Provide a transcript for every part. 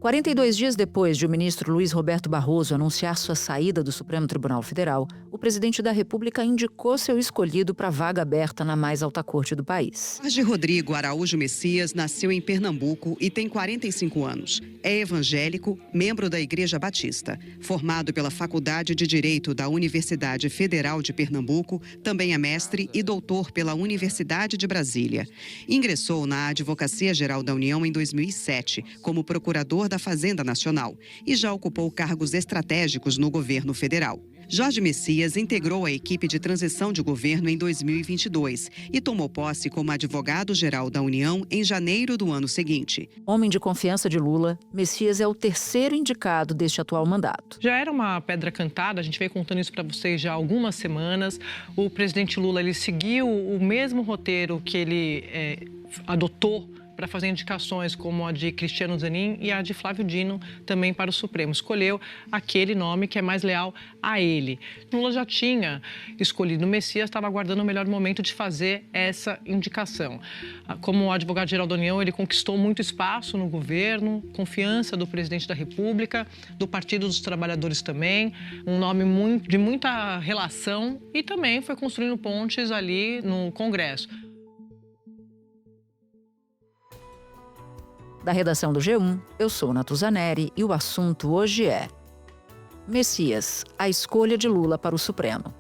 42 dias depois de o ministro Luiz Roberto Barroso anunciar sua saída do Supremo Tribunal Federal, o presidente da República indicou seu escolhido para a vaga aberta na mais alta corte do país. Jorge Rodrigo Araújo Messias nasceu em Pernambuco e tem 45 anos. É evangélico, membro da Igreja Batista. Formado pela Faculdade de Direito da Universidade Federal de Pernambuco, também é mestre e doutor pela Universidade de Brasília. Ingressou na Advocacia Geral da União em 2007, como procurador da Fazenda Nacional, e já ocupou cargos estratégicos no governo federal. Jorge Messias integrou a equipe de transição de governo em 2022 e tomou posse como advogado-geral da União em janeiro do ano seguinte. Homem de confiança de Lula, Messias é o terceiro indicado deste atual mandato. Já era uma pedra cantada, a gente veio contando isso para vocês já há algumas semanas. O presidente Lula ele seguiu o mesmo roteiro que ele adotou para fazer indicações como a de Cristiano Zanin e a de Flávio Dino também para o Supremo. Escolheu aquele nome que é mais leal a ele. Lula já tinha escolhido o Messias, estava aguardando o melhor momento de fazer essa indicação. Como advogado-geral da União, ele conquistou muito espaço no governo, confiança do presidente da República, do Partido dos Trabalhadores também, um nome de muita relação e também foi construindo pontes ali no Congresso. Da redação do G1, eu sou Natuzaneri e o assunto hoje é Messias, a escolha de Lula para o Supremo.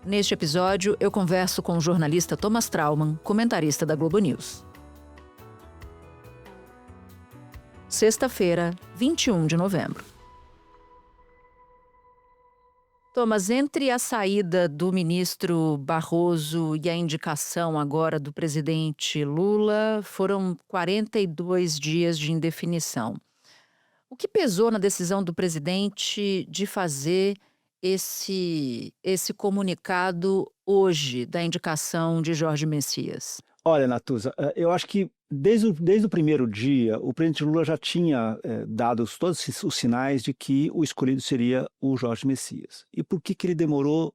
Neste episódio, eu converso com o jornalista Thomas Traumann, comentarista da Globo News. Sexta-feira, 21 de novembro. Thomas, entre a saída do ministro Barroso e a indicação agora do presidente Lula, foram 42 dias de indefinição. O que pesou na decisão do presidente de fazer esse comunicado hoje da indicação de Jorge Messias? Olha, Natuza, eu acho que desde o primeiro dia, o presidente Lula já tinha dado todos os sinais de que o escolhido seria o Jorge Messias. E por que ele demorou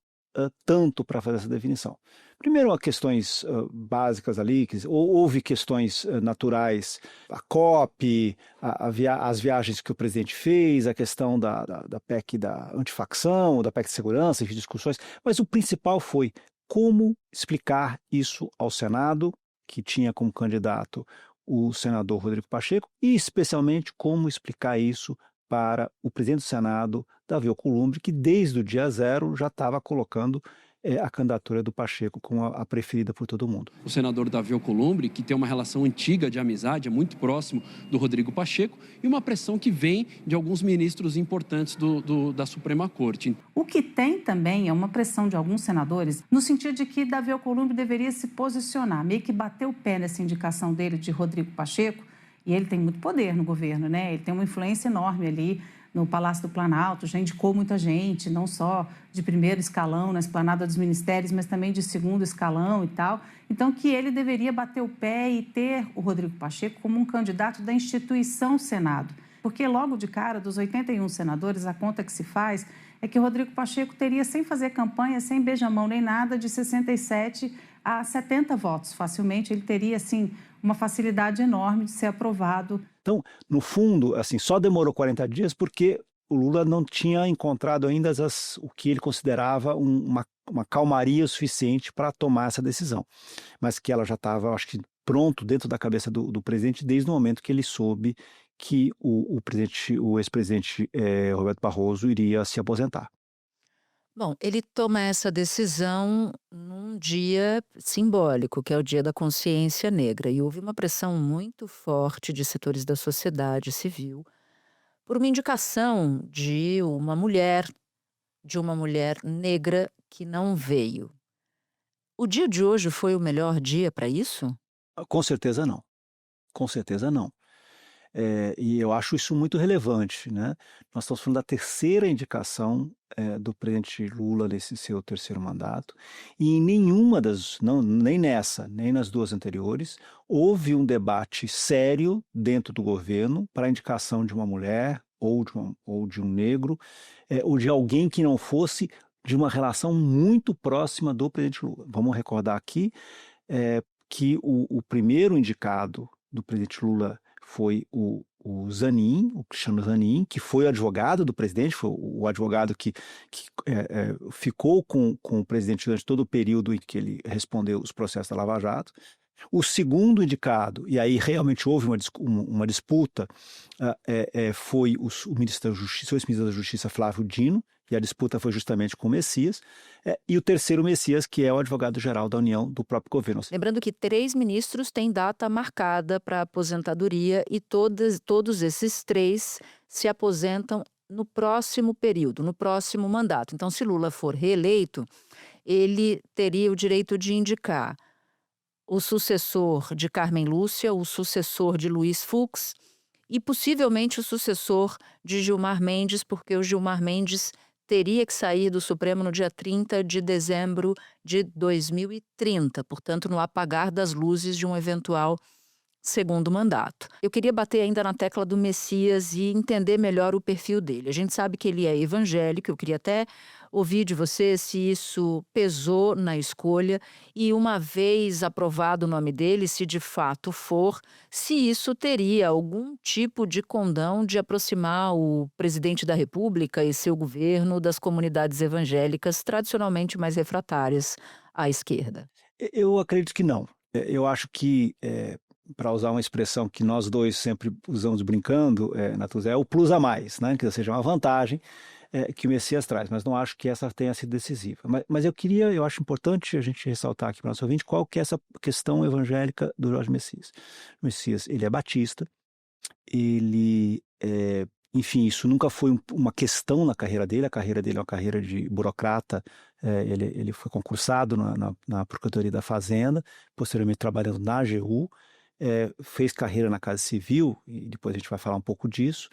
tanto para fazer essa definição? Primeiro, há questões básicas ali, houve questões naturais, a COP, as viagens que o presidente fez, a questão da PEC da antifacção, da PEC de segurança, enfim, discussões, mas o principal foi como explicar isso ao Senado, que tinha como candidato o senador Rodrigo Pacheco, e especialmente como explicar isso para o presidente do Senado, Davi Alcolumbre, que desde o dia zero já estava colocando a candidatura do Pacheco como a preferida por todo mundo. O senador Davi Alcolumbre, que tem uma relação antiga de amizade, é muito próximo do Rodrigo Pacheco, e uma pressão que vem de alguns ministros importantes da Suprema Corte. O que tem também é uma pressão de alguns senadores no sentido de que Davi Alcolumbre deveria se posicionar, meio que bater o pé nessa indicação dele de Rodrigo Pacheco, e ele tem muito poder no governo, né? Ele tem uma influência enorme ali no Palácio do Planalto, já indicou muita gente, não só de primeiro escalão na esplanada dos ministérios, mas também de segundo escalão e tal. Então, que ele deveria bater o pé e ter o Rodrigo Pacheco como um candidato da instituição Senado. Porque logo de cara, dos 81 senadores, a conta que se faz é que o Rodrigo Pacheco teria, sem fazer campanha, sem beijamão nem nada, de 67 a 70 votos. Facilmente, ele teria, assim, uma facilidade enorme de ser aprovado. Então, no fundo, assim, só demorou 40 dias porque o Lula não tinha encontrado ainda o que ele considerava uma calmaria suficiente para tomar essa decisão. Mas que ela já estava, acho que, pronto dentro da cabeça do presidente desde o momento que ele soube que o ex-presidente Roberto Barroso iria se aposentar. Bom, ele toma essa decisão num dia simbólico, que é o Dia da Consciência Negra, e houve uma pressão muito forte de setores da sociedade civil por uma indicação de uma mulher negra que não veio. O dia de hoje foi o melhor dia para isso? Com certeza não. Com certeza não. E eu acho isso muito relevante, né? Nós estamos falando da terceira indicação do presidente Lula nesse seu terceiro mandato, e em nenhuma nem nessa, nem nas duas anteriores, houve um debate sério dentro do governo para a indicação de uma mulher ou de um negro, ou de alguém que não fosse de uma relação muito próxima do presidente Lula. Vamos recordar aqui que o primeiro indicado do presidente Lula foi o Zanin, o Cristiano Zanin, que foi o advogado do presidente, foi o advogado que ficou com o presidente durante todo o período em que ele respondeu os processos da Lava Jato. O segundo indicado, e aí realmente houve uma disputa, foi o ex-ministro da Justiça Flávio Dino, e a disputa foi justamente com o Messias, e o terceiro Messias, que é o advogado-geral da União do próprio governo. Lembrando que 3 ministros têm data marcada para aposentadoria e todos esses 3 se aposentam no próximo período, no próximo mandato. Então, se Lula for reeleito, ele teria o direito de indicar o sucessor de Carmen Lúcia, o sucessor de Luiz Fux e possivelmente o sucessor de Gilmar Mendes, porque o Gilmar Mendes teria que sair do Supremo no dia 30 de dezembro de 2030, portanto, no apagar das luzes de um eventual segundo mandato. Eu queria bater ainda na tecla do Messias e entender melhor o perfil dele. A gente sabe que ele é evangélico, eu queria até ouvir de você se isso pesou na escolha e, uma vez aprovado o nome dele, se de fato for, se isso teria algum tipo de condão de aproximar o presidente da República e seu governo das comunidades evangélicas tradicionalmente mais refratárias à esquerda. Eu acredito que não. Eu acho que, para usar uma expressão que nós dois sempre usamos brincando, Natuzé, é o plus a mais, né? Que seja uma vantagem que o Messias traz, mas não acho que essa tenha sido decisiva. Mas eu acho importante a gente ressaltar aqui para o nosso ouvinte qual que é essa questão evangélica do Jorge Messias. O Messias, ele é batista, ele enfim, isso nunca foi uma questão na carreira dele. A carreira dele é uma carreira de burocrata. Ele foi concursado na Procuradoria da Fazenda, posteriormente trabalhando na AGU, fez carreira na Casa Civil, e depois a gente vai falar um pouco disso,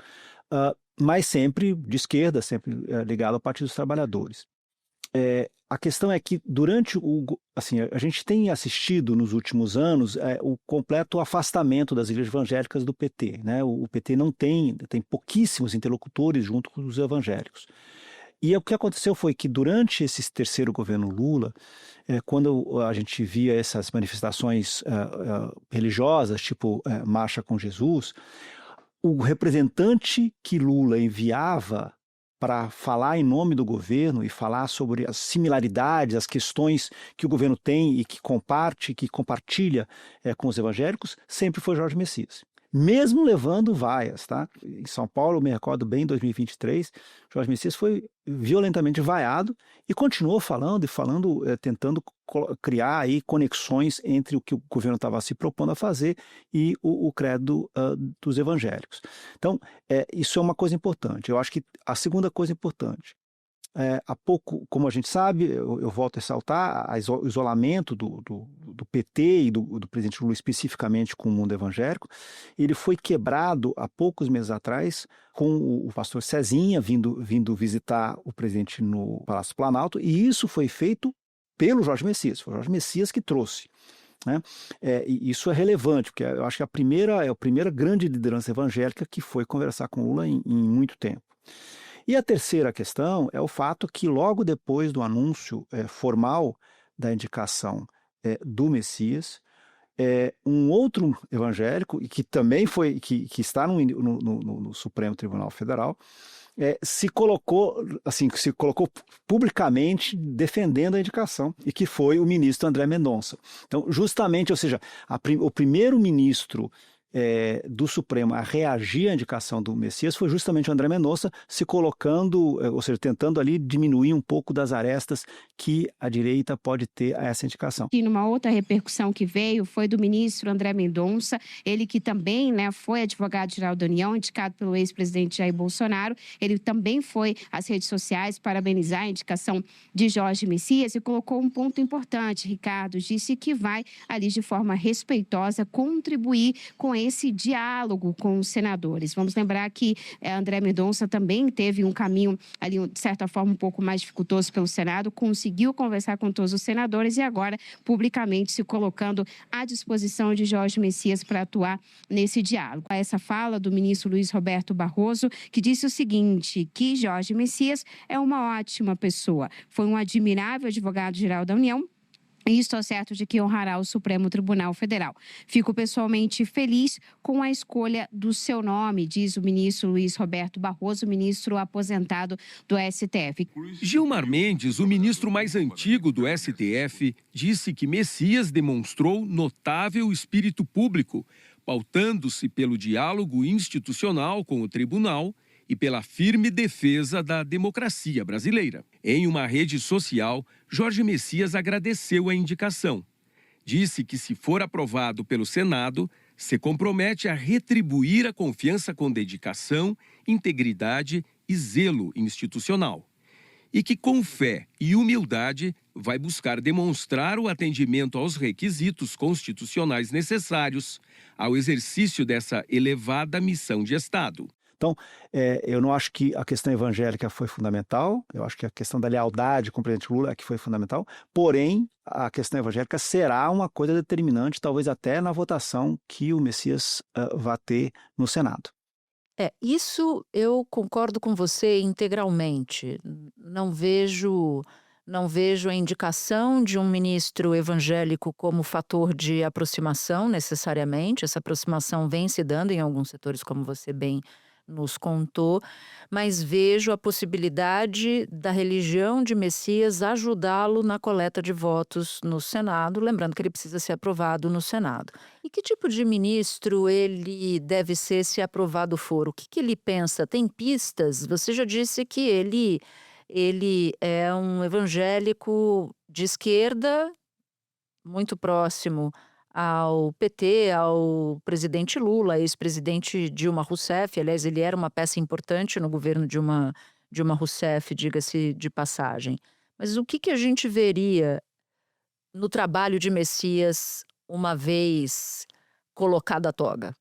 mas sempre de esquerda, sempre ligado ao Partido dos Trabalhadores. A questão é que assim, a gente tem assistido nos últimos anos o completo afastamento das igrejas evangélicas do PT, né? O PT não tem pouquíssimos interlocutores junto com os evangélicos. E o que aconteceu foi que durante esse terceiro governo Lula, quando a gente via essas manifestações religiosas, tipo Marcha com Jesus, o representante que Lula enviava para falar em nome do governo e falar sobre as similaridades, as questões que o governo tem e que compartilha com os evangélicos, sempre foi Jorge Messias. Mesmo levando vaias, tá? Em São Paulo, eu me recordo bem, em 2023, Jorge Messias foi violentamente vaiado e continuou falando, tentando criar aí conexões entre o que o governo estava se propondo a fazer e o credo dos evangélicos. Então, isso é uma coisa importante. Eu acho que a segunda coisa importante, há pouco, como a gente sabe, eu volto a ressaltar, o isolamento do PT e do presidente Lula especificamente com o mundo evangélico, ele foi quebrado há poucos meses atrás com o pastor Cezinha vindo visitar o presidente no Palácio Planalto, e isso foi feito pelo Jorge Messias, foi o Jorge Messias que trouxe. Né? E isso é relevante, porque eu acho que a primeira grande liderança evangélica que foi conversar com Lula em muito tempo. E a terceira questão é o fato que logo depois do anúncio formal da indicação do Messias, um outro evangélico, e que também que está no Supremo Tribunal Federal, se colocou publicamente defendendo a indicação, e que foi o ministro André Mendonça. Então, justamente, ou seja, o primeiro ministro do Supremo a reagir à indicação do Messias foi justamente o André Mendonça, se colocando, ou seja, tentando ali diminuir um pouco das arestas que a direita pode ter a essa indicação. E numa outra repercussão que veio foi do ministro André Mendonça, ele que também foi advogado-geral da União, indicado pelo ex-presidente Jair Bolsonaro. Ele também foi às redes sociais parabenizar a indicação de Jorge Messias e colocou um ponto importante, Ricardo, disse que vai ali de forma respeitosa contribuir com esse diálogo com os senadores. Vamos lembrar que André Mendonça também teve um caminho ali, de certa forma, um pouco mais dificultoso pelo Senado, conseguiu conversar com todos os senadores e agora, publicamente, se colocando à disposição de Jorge Messias para atuar nesse diálogo. Essa fala do ministro Luiz Roberto Barroso, que disse o seguinte, que Jorge Messias é uma ótima pessoa, foi um admirável advogado-geral da União, E estou certo de que honrará o Supremo Tribunal Federal. Fico pessoalmente feliz com a escolha do seu nome, diz o ministro Luiz Roberto Barroso, ministro aposentado do STF. Gilmar Mendes, o ministro mais antigo do STF, disse que Messias demonstrou notável espírito público, pautando-se pelo diálogo institucional com o tribunal e pela firme defesa da democracia brasileira. Em uma rede social, Jorge Messias agradeceu a indicação. Disse que, se for aprovado pelo Senado, se compromete a retribuir a confiança com dedicação, integridade e zelo institucional. E que, com fé e humildade, vai buscar demonstrar o atendimento aos requisitos constitucionais necessários ao exercício dessa elevada missão de Estado. Então, eu não acho que a questão evangélica foi fundamental, eu acho que a questão da lealdade com o presidente Lula é que foi fundamental, porém, a questão evangélica será uma coisa determinante, talvez até na votação que o Messias vai ter no Senado. Isso eu concordo com você integralmente. Não vejo a indicação de um ministro evangélico como fator de aproximação, necessariamente. Essa aproximação vem se dando em alguns setores, como você bem nos contou, mas vejo a possibilidade da religião de Messias ajudá-lo na coleta de votos no Senado, lembrando que ele precisa ser aprovado no Senado. E que tipo de ministro ele deve ser se aprovado for? O que ele pensa? Tem pistas? Você já disse que ele é um evangélico de esquerda, muito próximo ao PT, ao presidente Lula, ex-presidente Dilma Rousseff. Aliás, ele era uma peça importante no governo Dilma Rousseff, diga-se de passagem. Mas o que a gente veria no trabalho de Messias uma vez colocada a toga?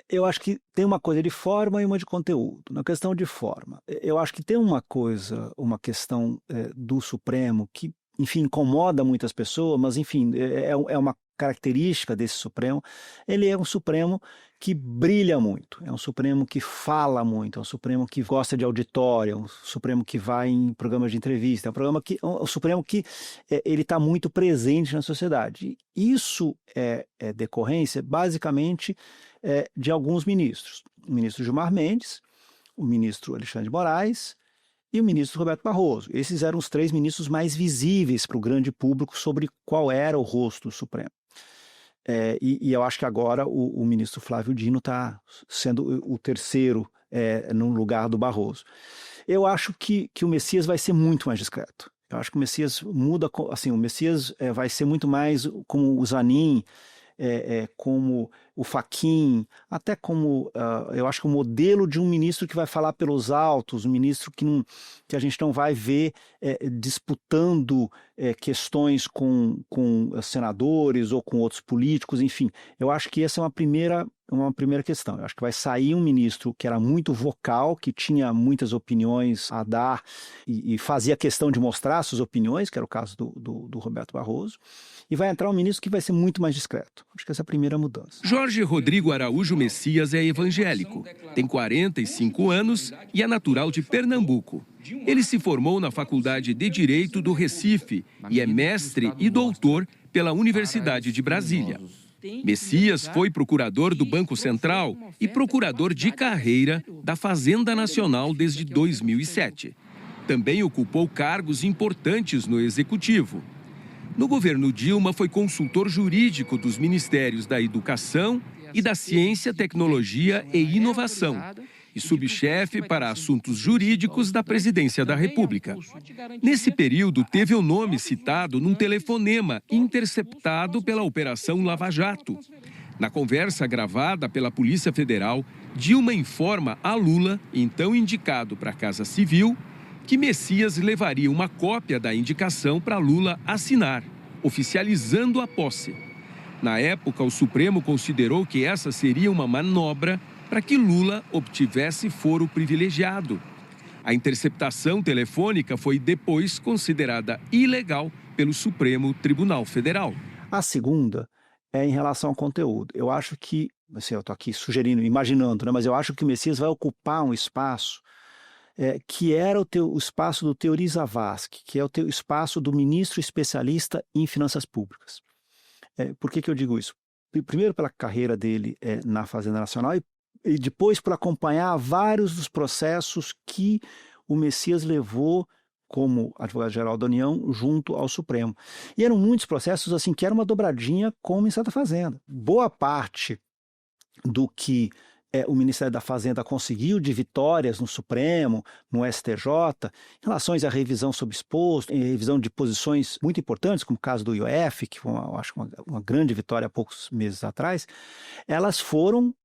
Eu acho que tem uma coisa de forma e uma de conteúdo. Na questão de forma, eu acho que tem uma questão do Supremo que, enfim, incomoda muitas pessoas, mas, enfim, é uma característica desse Supremo. Ele é um Supremo que brilha muito, é um Supremo que fala muito, é um Supremo que gosta de auditório, é um Supremo que vai em programas de entrevista, é um Supremo que ele está muito presente na sociedade. Isso é decorrência, basicamente, de alguns ministros. O ministro Gilmar Mendes, o ministro Alexandre de Moraes e o ministro Roberto Barroso. Esses eram os 3 ministros mais visíveis para o grande público sobre qual era o rosto do Supremo. E eu acho que agora o ministro Flávio Dino está sendo o terceiro no lugar do Barroso. Eu acho que o Messias vai ser muito mais discreto. Eu acho que o Messias muda, assim, o Messias vai ser muito mais como o Zanin, como o Fachin, até como, eu acho que o modelo de um ministro que vai falar pelos altos, um ministro que a gente não vai ver disputando questões com senadores ou com outros políticos, enfim. Eu acho que essa é uma primeira questão. Eu acho que vai sair um ministro que era muito vocal, que tinha muitas opiniões a dar e fazia questão de mostrar suas opiniões, que era o caso do Roberto Barroso, e vai entrar um ministro que vai ser muito mais discreto. Acho que essa é a primeira mudança. Jorge Rodrigo Araújo Messias é evangélico, tem 45 anos e é natural de Pernambuco. Ele se formou na Faculdade de Direito do Recife e é mestre e doutor pela Universidade de Brasília. Messias foi procurador do Banco Central e procurador de carreira da Fazenda Nacional desde 2007. Também ocupou cargos importantes no Executivo. No governo Dilma, foi consultor jurídico dos Ministérios da Educação e da Ciência, Tecnologia e Inovação e subchefe para assuntos jurídicos da Presidência da República. Nesse período, teve o nome citado num telefonema interceptado pela Operação Lava Jato. Na conversa gravada pela Polícia Federal, Dilma informa a Lula, então indicado para a Casa Civil, que Messias levaria uma cópia da indicação para Lula assinar, oficializando a posse. Na época, o Supremo considerou que essa seria uma manobra para que Lula obtivesse foro privilegiado. A interceptação telefônica foi depois considerada ilegal pelo Supremo Tribunal Federal. A segunda é em relação ao conteúdo. Eu acho que, assim, eu estou aqui sugerindo, imaginando, né, mas eu acho que o Messias vai ocupar um espaço que era o espaço do Teori Zavascki, que é o espaço do ministro especialista em finanças públicas. Por que eu digo isso? Primeiro pela carreira dele na Fazenda Nacional e depois por acompanhar vários dos processos que o Messias levou como advogado-geral da União junto ao Supremo. E eram muitos processos assim que era uma dobradinha com o Ministério da Fazenda. Boa parte do que o Ministério da Fazenda conseguiu de vitórias no Supremo, no STJ, em relação à revisão sob exposto, em revisão de posições muito importantes, como o caso do IOF, que foi, eu acho, uma grande vitória há poucos meses atrás, elas foram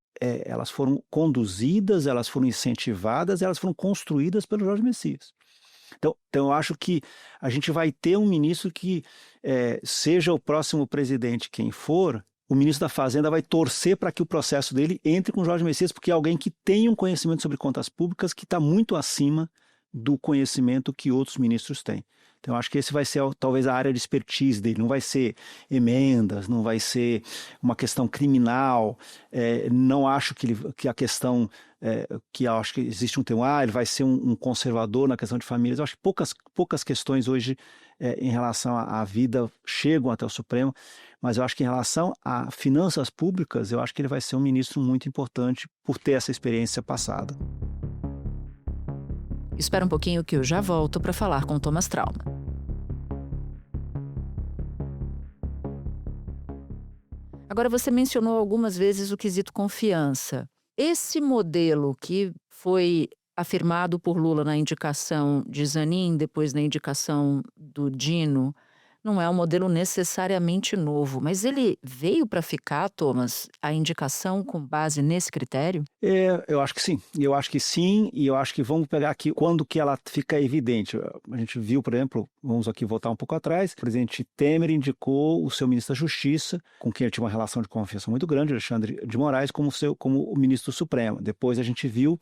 conduzidas, elas foram incentivadas, elas foram construídas pelo Jorge Messias. Então eu acho que a gente vai ter um ministro que, seja o próximo presidente quem for, o ministro da Fazenda vai torcer para que o processo dele entre com o Jorge Messias, porque é alguém que tem um conhecimento sobre contas públicas que está muito acima do conhecimento que outros ministros têm. Então, eu acho que esse vai ser talvez a área de expertise dele, não vai ser emendas, não vai ser uma questão criminal, não acho que a questão, que eu acho que existe um tema, ele vai ser um conservador na questão de famílias. Eu acho que poucas questões hoje em relação à vida chegam até o Supremo, mas eu acho que em relação a finanças públicas, eu acho que ele vai ser um ministro muito importante por ter essa experiência passada. Espera um pouquinho que eu já volto para falar com o Thomas Trauma. Agora, você mencionou algumas vezes o quesito confiança. Esse modelo que foi afirmado por Lula na indicação de Zanin, depois na indicação do Dino, não é um modelo necessariamente novo, mas ele veio para ficar, Thomas, a indicação com base nesse critério? Eu acho que sim, e eu acho que vamos pegar aqui quando que ela fica evidente. A gente viu, por exemplo, vamos aqui voltar um pouco atrás, o presidente Temer indicou o seu ministro da Justiça, com quem ele tinha uma relação de confiança muito grande, Alexandre de Moraes, como o ministro do Supremo. Depois a gente viu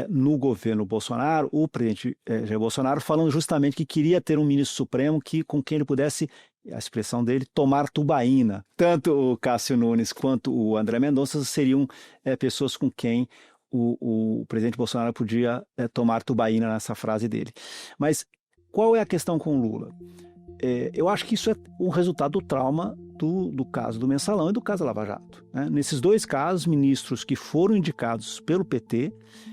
no governo Bolsonaro, o presidente Jair Bolsonaro falando justamente que queria ter um ministro supremo com quem ele pudesse, a expressão dele, tomar tubaína. Tanto o Cássio Nunes quanto o André Mendonça seriam pessoas com quem o presidente Bolsonaro podia tomar tubaína nessa frase dele. Mas qual é a questão com o Lula? Eu acho que isso é um resultado do trauma do caso do Mensalão e do caso da Lava Jato, né? Nesses dois casos, ministros que foram indicados pelo PT,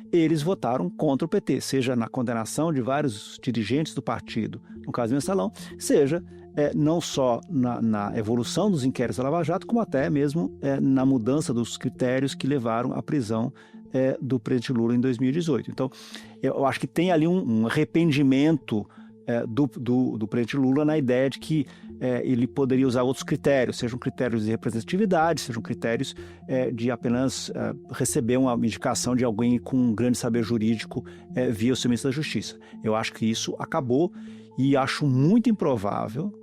eles votaram contra o PT, seja na condenação de vários dirigentes do partido, no caso do Mensalão, seja não só na evolução dos inquéritos da Lava Jato, como até mesmo na mudança dos critérios que levaram à prisão do presidente Lula em 2018. Então, eu acho que tem ali um arrependimento do presidente Lula na ideia de que ele poderia usar outros critérios, sejam critérios de representatividade, sejam critérios de apenas receber uma indicação de alguém com um grande saber jurídico via o seu ministro da Justiça. Eu acho que isso acabou e acho muito improvável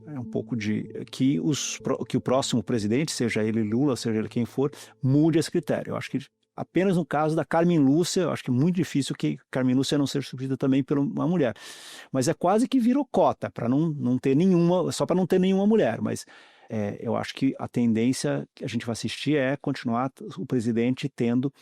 um pouco que o próximo presidente, seja ele Lula, seja ele quem for, mude esse critério. Eu acho que apenas no caso da Carmen Lúcia, eu acho que é muito difícil que Carmen Lúcia não seja substituída também por uma mulher. Mas é quase que virou cota, para não ter nenhuma, só para não ter nenhuma mulher. Mas eu acho que a tendência que a gente vai assistir é continuar o presidente tendo,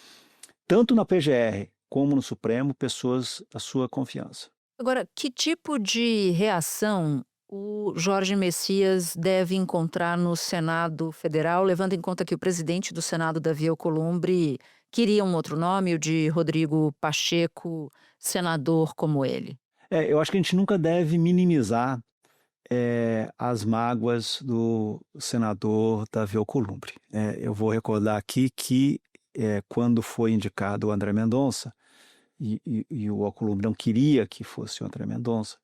tanto na PGR como no Supremo, pessoas da sua confiança. Agora, que tipo de reação o Jorge Messias deve encontrar no Senado Federal, levando em conta que o presidente do Senado, Davi Alcolumbre, queria um outro nome, o de Rodrigo Pacheco, senador como ele? Eu acho que a gente nunca deve minimizar as mágoas do senador Davi Alcolumbre. Eu vou recordar aqui que quando foi indicado o André Mendonça, e o Alcolumbre não queria que fosse o André Mendonça,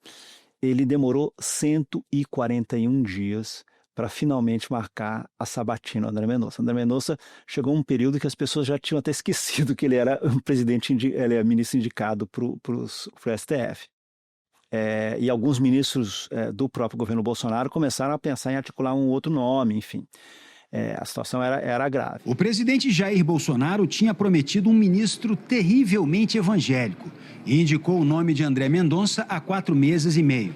ele demorou 141 dias para finalmente marcar a sabatina do André Mendonça. André Mendonça chegou a um período que as pessoas já tinham até esquecido que ele era ele é ministro indicado para o STF. E alguns ministros do próprio governo Bolsonaro começaram a pensar em articular um outro nome, enfim. A situação era grave. O presidente Jair Bolsonaro tinha prometido um ministro terrivelmente evangélico e indicou o nome de André Mendonça há 4 meses e meio.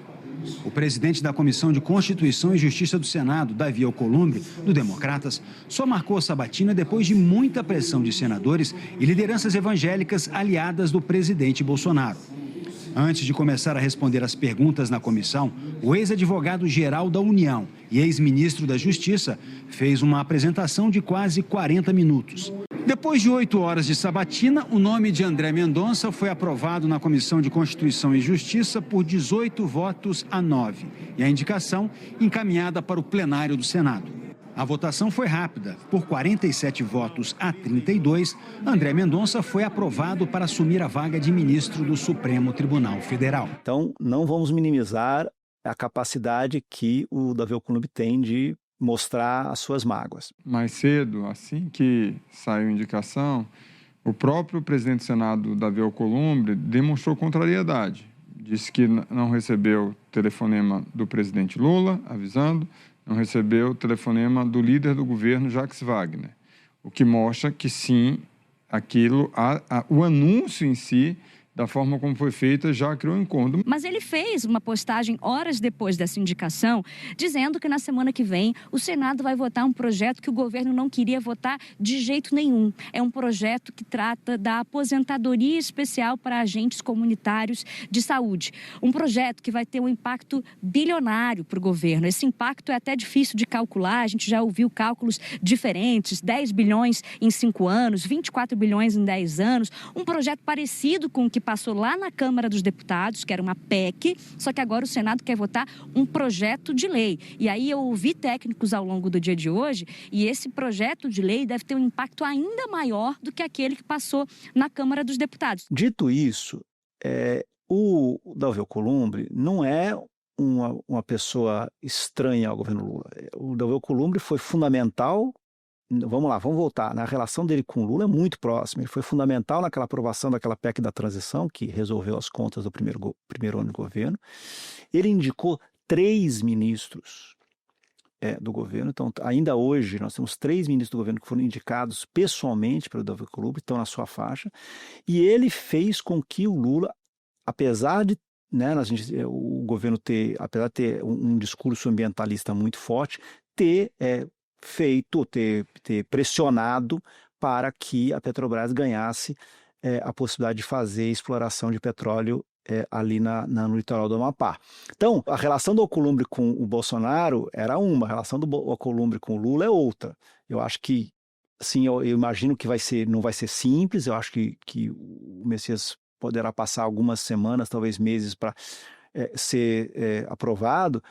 O presidente da Comissão de Constituição e Justiça do Senado, Davi Alcolumbre, do Democratas, só marcou a sabatina depois de muita pressão de senadores e lideranças evangélicas aliadas do presidente Bolsonaro. Antes de começar a responder às perguntas na comissão, o ex-advogado-geral da União e ex-ministro da Justiça fez uma apresentação de quase 40 minutos. Depois de 8 horas de sabatina, o nome de André Mendonça foi aprovado na Comissão de Constituição e Justiça por 18 votos a 9 e a indicação encaminhada para o plenário do Senado. A votação foi rápida. Por 47 votos a 32, André Mendonça foi aprovado para assumir a vaga de ministro do Supremo Tribunal Federal. Então, não vamos minimizar a capacidade que o Davi Alcolumbre tem de mostrar as suas mágoas. Mais cedo, assim que saiu a indicação, o próprio presidente do Senado, Davi Alcolumbre, demonstrou contrariedade. Disse que não recebeu telefonema do presidente Lula, avisando, não recebeu telefonema do líder do governo, Jacques Wagner. O que mostra que, sim, o anúncio em si, da forma como foi feita, já criou um incômodo. Mas ele fez uma postagem horas depois dessa indicação, dizendo que na semana que vem o Senado vai votar um projeto que o governo não queria votar de jeito nenhum. É um projeto que trata da aposentadoria especial para agentes comunitários de saúde. Um projeto que vai ter um impacto bilionário para o governo. Esse impacto é até difícil de calcular, a gente já ouviu cálculos diferentes, 10 bilhões em 5 anos, 24 bilhões em 10 anos. Um projeto parecido com o que passou lá na Câmara dos Deputados, que era uma PEC, só que agora o Senado quer votar um projeto de lei. E aí eu ouvi técnicos ao longo do dia de hoje, e esse projeto de lei deve ter um impacto ainda maior do que aquele que passou na Câmara dos Deputados. Dito isso, o Davi Alcolumbre não é uma pessoa estranha ao governo Lula. O Davi Alcolumbre foi fundamental. Vamos voltar. Na relação dele com o Lula é muito próxima. Ele foi fundamental naquela aprovação daquela PEC da transição, que resolveu as contas do primeiro ano de governo. Ele indicou 3 ministros do governo. Então, ainda hoje, nós temos 3 ministros do governo que foram indicados pessoalmente pelo Davi Alcolumbre, estão na sua faixa. E ele fez com que o Lula, apesar de o governo apesar de ter um discurso ambientalista muito forte, ter pressionado para que a Petrobras ganhasse a possibilidade de fazer exploração de petróleo ali no litoral do Amapá. Então, a relação do Alcolumbre com o Bolsonaro era uma, a relação do Alcolumbre com o Lula é outra. Eu acho que, sim, eu imagino que não vai ser simples, eu acho que o Messias poderá passar algumas semanas, talvez meses, para ser aprovado.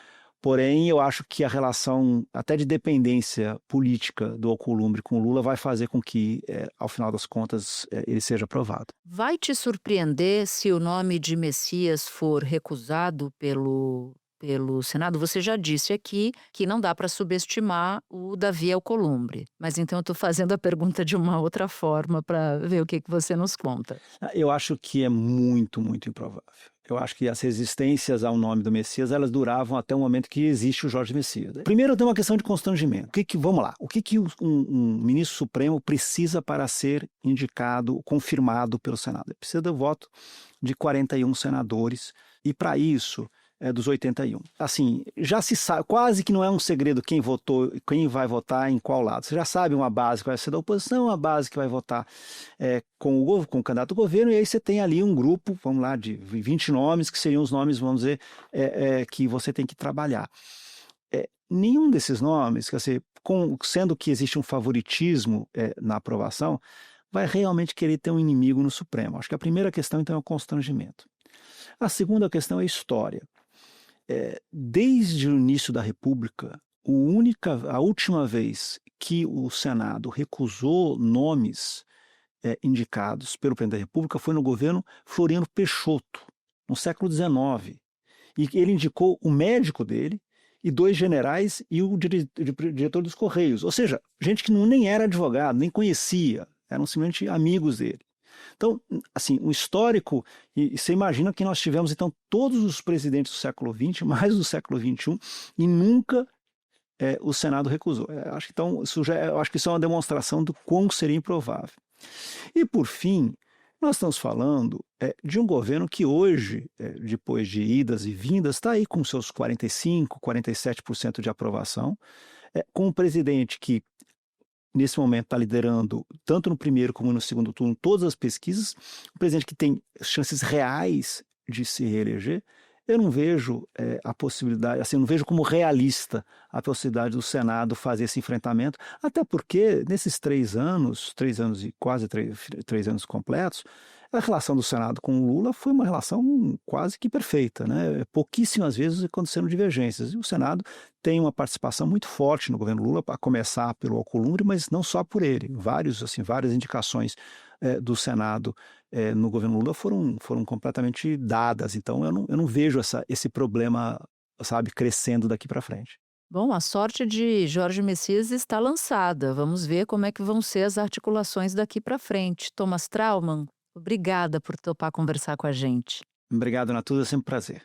Porém, eu acho que a relação até de dependência política do Alcolumbre com o Lula vai fazer com que, ao final das contas, ele seja aprovado. Vai te surpreender se o nome de Messias for recusado pelo Senado? Você já disse aqui que não dá para subestimar o Davi Alcolumbre. Mas então eu estou fazendo a pergunta de uma outra forma para ver o que você nos conta. Eu acho que é muito, muito improvável. Eu acho que as resistências ao nome do Messias, elas duravam até o momento que existe o Jorge Messias. Primeiro tem uma questão de constrangimento. Vamos lá, o que um ministro supremo precisa para ser indicado, confirmado pelo Senado? Ele precisa do voto de 41 senadores e para isso dos 81. Assim, já se sabe, quase que não é um segredo quem vai votar em qual lado. Você já sabe uma base que vai ser da oposição, uma base que vai votar com o candidato do governo, e aí você tem ali um grupo, vamos lá, de 20 nomes, que seriam os nomes, vamos dizer, que você tem que trabalhar. Nenhum desses nomes, quer dizer, sendo que existe um favoritismo na aprovação, vai realmente querer ter um inimigo no Supremo. Acho que a primeira questão, então, é o constrangimento. A segunda questão é a história. Desde o início da República, a última vez que o Senado recusou nomes indicados pelo presidente da República foi no governo Floriano Peixoto, no século XIX. E ele indicou o médico dele e 2 generais e o diretor dos Correios. Ou seja, gente que nem era advogado, nem conhecia, eram simplesmente amigos dele. Então, assim, o histórico, e você imagina que nós tivemos, então, todos os presidentes do século XX, mais do século XXI, e nunca o Senado recusou. Eu acho que isso é uma demonstração do quão seria improvável. E, por fim, Nós estamos falando de um governo que hoje, depois de idas e vindas, está aí com seus 45%, 47% de aprovação, com um presidente que, nesse momento, está liderando, tanto no primeiro como no segundo turno, todas as pesquisas, um presidente que tem chances reais de se reeleger. Eu não vejo a possibilidade, assim, eu não vejo como realista a possibilidade do Senado fazer esse enfrentamento, até porque nesses 3 anos e quase 3 anos completos, a relação do Senado com o Lula foi uma relação quase que perfeita, né? Pouquíssimas vezes aconteceram divergências. E o Senado tem uma participação muito forte no governo Lula, a começar pelo Alcolumbre, mas não só por ele. Várias indicações do Senado no governo Lula foram completamente dadas. Então, eu não vejo esse problema, sabe, crescendo daqui para frente. Bom, a sorte de Jorge Messias está lançada. Vamos ver como é que vão ser as articulações daqui para frente. Thomas Traumann, obrigada por topar conversar com a gente. Obrigado, Natuza, é sempre um prazer.